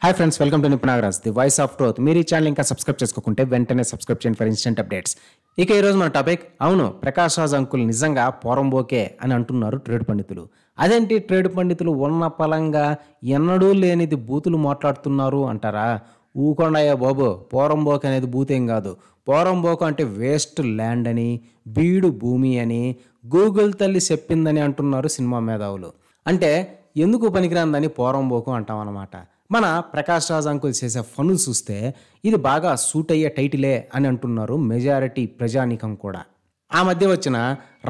Hi friends, welcome to Nipunagaraj the voice of truth. మీరు ఈ channel ఇంకా సబ్స్క్రైబ్ చేసుకోకుంటే వెంటనే సబ్స్క్రైబ్ చేయండి ఫర్ ఇన్స్టెంట్ అప్డేట్స్. ఇక ఈరోజు మన టాపిక్, అవును ప్రకాష్ రాజ్ అంకుల్ నిజంగా పోరంబోకే అని అంటున్నారు ట్రేడ్ పండితులు. అదేంటి ట్రేడ్ పండితులు ఉన్న పలంగా ఎన్నడూ లేనిది బూతులు మాట్లాడుతున్నారు అంటారా? ఊకొండయ్యా బాబు, పోరంబోకు అనేది బూతేం కాదు. పోరంబోకు అంటే వేస్ట్ ల్యాండ్ అని, బీడు భూమి అని గూగుల్ తల్లి చెప్పిందని అంటున్నారు సినిమా మేధావులు. అంటే ఎందుకు పనికిరాందని పోరంబోకు అంటామన్నమాట. మన ప్రకాష్ రాజ్ అంకుల్ చేసే పనులు చూస్తే ఇది బాగా సూట్ అయ్యే టైటిలే అని అంటున్నారు మెజారిటీ ప్రజానీకం కూడా. ఆ మధ్య వచ్చిన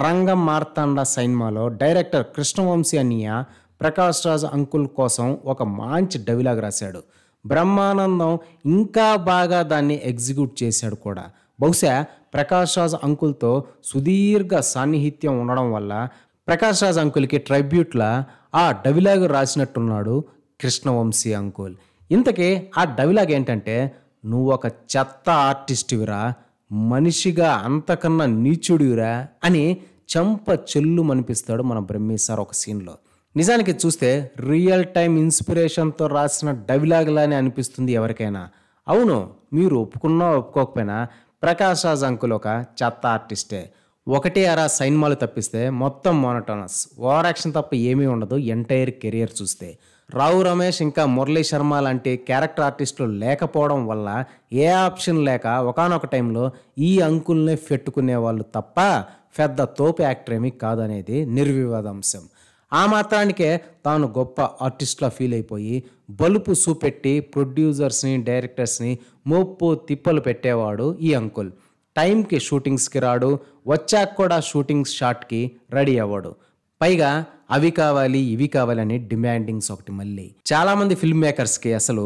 రంగం మార్తాండ సినిమాలో డైరెక్టర్ కృష్ణవంశీ అన్నయ్య ప్రకాష్ రాజ్ అంకుల్ కోసం ఒక మంచి డైలాగ్ రాశాడు. బ్రహ్మానందం ఇంకా బాగా దాన్ని ఎగ్జిక్యూట్ చేశాడు కూడా. బహుశా ప్రకాష్ రాజ్ అంకుల్తో సుదీర్ఘ సాన్నిహిత్యం ఉండడం వల్ల ప్రకాష్ రాజ్ అంకుల్కి ట్రైబ్యూట్లా ఆ డైలాగ్ రాసినట్టున్నాడు కృష్ణవంశీ అంకుల్. ఇంతకీ ఆ డైలాగ్ ఏంటంటే, నువ్వు ఒక చెత్త ఆర్టిస్టువిరా, మనిషిగా అంతకన్నా నీచుడివిరా అని చెంప చెల్లు మనిపిస్తాడు మన బ్రహ్మి సార్ ఒక సీన్లో. నిజానికి చూస్తే రియల్ టైం ఇన్స్పిరేషన్తో రాసిన డైలాగ్లానే అనిపిస్తుంది ఎవరికైనా. అవును, మీరు ఒప్పుకున్నా ఒప్పుకోకపోయినా ప్రకాష్ రాజ్ అంకుల్ ఒక చెత్త ఆర్టిస్టే. ఒకటే అరా సినిమాలు తప్పిస్తే మొత్తం మోనోటోనస్, ఓవర్ యాక్షన్ తప్ప ఏమీ ఉండదు ఎంటైర్ కెరియర్ చూస్తే. రావు రమేష్ ఇంకా మురళీ శర్మ లాంటి క్యారెక్టర్ ఆర్టిస్టులు లేకపోవడం వల్ల ఏ ఆప్షన్ లేక ఒకానొక టైంలో ఈ అంకుల్నే పెట్టుకునే వాళ్ళు తప్ప పెద్ద తోపు యాక్టర్ ఏమీ కాదనేది నిర్వివాదాంశం. ఆ మాత్రానికే తాను గొప్ప ఆర్టిస్ట్లా ఫీల్ అయిపోయి బలుపు చూపెట్టి ప్రొడ్యూసర్స్ని డైరెక్టర్స్ని మోప్పు తిప్పలు పెట్టేవాడు ఈ అంకుల్. టైంకి షూటింగ్స్కి రాడు, వచ్చాక కూడా షూటింగ్స్ షాట్కి రెడీ అవ్వడు. పైగా అవి కావాలి ఇవి కావాలని డిమాండింగ్స్ ఒకటి. మళ్ళీ చాలామంది ఫిల్మ్ మేకర్స్కి అసలు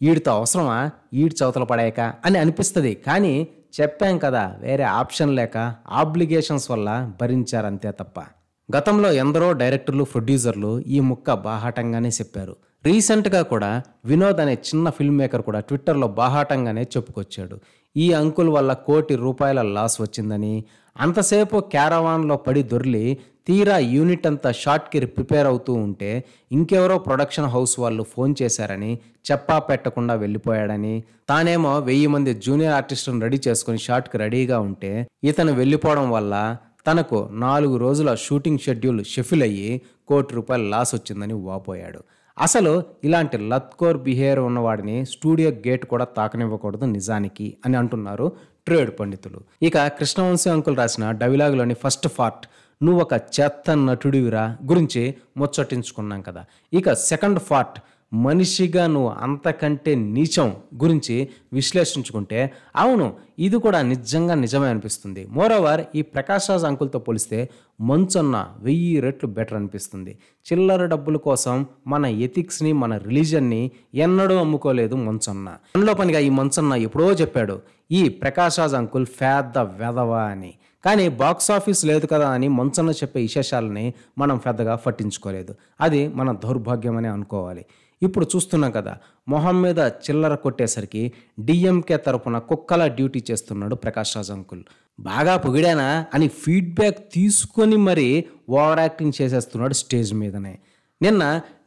వీడితో అవసరమా, వీడి చవతలు పడాయక అని అనిపిస్తుంది. కానీ చెప్పాం కదా, వేరే ఆప్షన్ లేక ఆబ్లిగేషన్స్ వల్ల భరించారంతే తప్ప. గతంలో ఎందరో డైరెక్టర్లు ప్రొడ్యూసర్లు ఈ ముక్క బాహాటంగానే చెప్పారు. రీసెంట్గా కూడా వినోద్ అనే చిన్న ఫిల్మ్ మేకర్ కూడా ట్విట్టర్లో బాహాటంగానే చెప్పుకొచ్చాడు. ఈ అంకుల్ వల్ల ₹1,00,00,000 లాస్ వచ్చిందని, అంతసేపు క్యారవాన్లో పడి దొర్లి తీరా యూనిట్ అంతా షాట్కి ప్రిపేర్ అవుతూ ఉంటే ఇంకెవరో ప్రొడక్షన్ హౌస్ వాళ్ళు ఫోన్ చేశారని చెప్పా పెట్టకుండా వెళ్ళిపోయాడని, తానేమో 1000 మంది జూనియర్ ఆర్టిస్టులను రెడీ చేసుకుని షాట్కి రెడీగా ఉంటే ఇతను వెళ్ళిపోవడం వల్ల తనకు 4 రోజుల షూటింగ్ షెడ్యూల్ షెఫిల్ అయ్యి ₹1,00,00,000 లాస్ వచ్చిందని వాపోయాడు. అసలు ఇలాంటి లత్కోర్ బిహేవియర్ ఉన్నవాడిని స్టూడియో గేట్ కూడా తాకనివ్వకూడదు నిజానికి అని అంటున్నారు ట్రేడ్ పండితులు. ఇక కృష్ణవంశీ అంకుల్ రాసిన డైలాగులోని ఫస్ట్ పార్ట్, నువ్వు ఒక చెత్త నటుడివిరా గురించి ముచ్చటించుకున్నాం కదా. ఇక సెకండ్ పార్ట్, మనిషిగా నువ్వు అంతకంటే నీచం గురించి విశ్లేషించుకుంటే అవును, ఇది కూడా నిజంగా నిజమే అనిపిస్తుంది. మోరోవర్ ఈ ప్రకాష్ రాజ్ అంకుల్తో పోలిస్తే మంచన్న 1000 రెట్లు బెటర్ అనిపిస్తుంది. చిల్లర డబ్బుల కోసం మన ఎథిక్స్ని మన రిలీజన్ని ఎన్నడూ అమ్ముకోలేదు మంచన్న. అందులో పనిగా ఈ మంచన్న ఎప్పుడో చెప్పాడు ఈ ప్రకాష్ రాజ్ అంకుల్ పెద్ద వెధవ అని. కానీ బాక్స్ ఆఫీస్ లేదు కదా అని మంచన్న చెప్పే విశేషాలని మనం పెద్దగా పట్టించుకోలేదు. అది మన దౌర్భాగ్యం అని అనుకోవాలి. ఇప్పుడు చూస్తున్నాం కదా, మొహం మీద చిల్లర కొట్టేసరికి డిఎంకే తరపున కుక్కలా డ్యూటీ చేస్తున్నాడు ప్రకాష్ రాజ్ అంకుల్. బాగా పొగిడానా అని ఫీడ్బ్యాక్ తీసుకొని మరీ ఓవర్ యాక్టింగ్ చేసేస్తున్నాడు స్టేజ్ మీదనే. నిన్న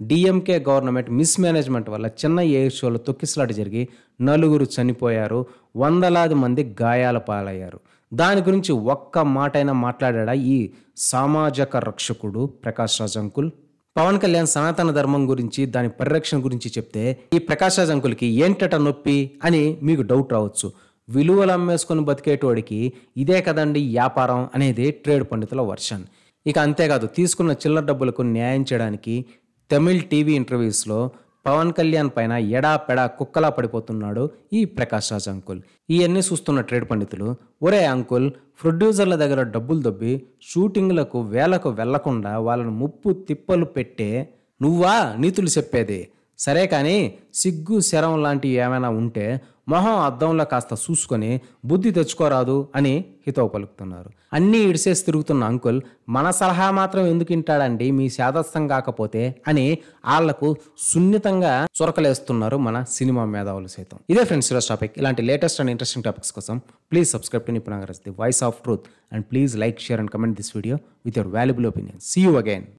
డిఎంకే గవర్నమెంట్ మిస్మేనేజ్మెంట్ వల్ల చిన్న ఎయిర్ షోలో తొక్కిసలాట జరిగి 4 చనిపోయారు, వందలాది మంది గాయాల పాలయ్యారు. దాని గురించి ఒక్క మాటైనా మాట్లాడా ఈ సామాజిక రక్షకుడు ప్రకాష్ రాజ్ అంకుల్? పవన్ కళ్యాణ్ సనాతన ధర్మం గురించి దాని పరిరక్షణ గురించి చెప్తే ఈ ప్రకాష్ రాజ్ అంకుల్కి ఏంటట నొప్పి అని మీకు డౌట్ రావచ్చు. విలువలు అమ్మేసుకొని బతికేటోడికి ఇదే కదండి వ్యాపారం అనేది ట్రేడ్ పండితుల వర్షన్. ఇక అంతేకాదు, తీసుకున్న చిల్లర డబ్బులకు న్యాయం చేయడానికి తమిళ్ టీవీ ఇంటర్వ్యూస్లో పవన్ కళ్యాణ్ పైన ఎడాపెడా కుక్కలా పడిపోతున్నాడు ఈ ప్రకాష్ రాజ్ అంకుల్. ఇవన్నీ చూస్తున్న ట్రేడ్ పండితులు, ఒరే అంకుల్, ప్రొడ్యూసర్ల దగ్గర డబ్బులు దొబ్బి షూటింగ్లకు వేలకు వెళ్లకుండా వాళ్ళను ముప్పు తిప్పలు పెట్టే నువ్వా నీతులు చెప్పేది? సరే కానీ సిగ్గు శరం లాంటివి ఏమైనా ఉంటే మొహం అద్దంలో కాస్త చూసుకొని బుద్ధి తెచ్చుకోరాదు అని హితవు పలుకుతున్నారు. అన్నీ ఇడిసేసి తిరుగుతున్న అంకుల్ మన సలహా మాత్రం ఎందుకు వింటాడండి మీ శాదస్తం కాకపోతే అని వాళ్లకు సున్నితంగా చొరకలేస్తున్నారు మన సినిమా మేధావులు సైతం. ఇదే ఫ్రెండ్స్ ఈరోజు టాపిక్. ఇలాంటి లేటెస్ట్ అండ్ ఇంట్రెస్టింగ్ టాపిక్స్ కోసం please subscribe to Nipunagaraj the voice of truth and please like, share and comment this video with your valuable opinion. See you again.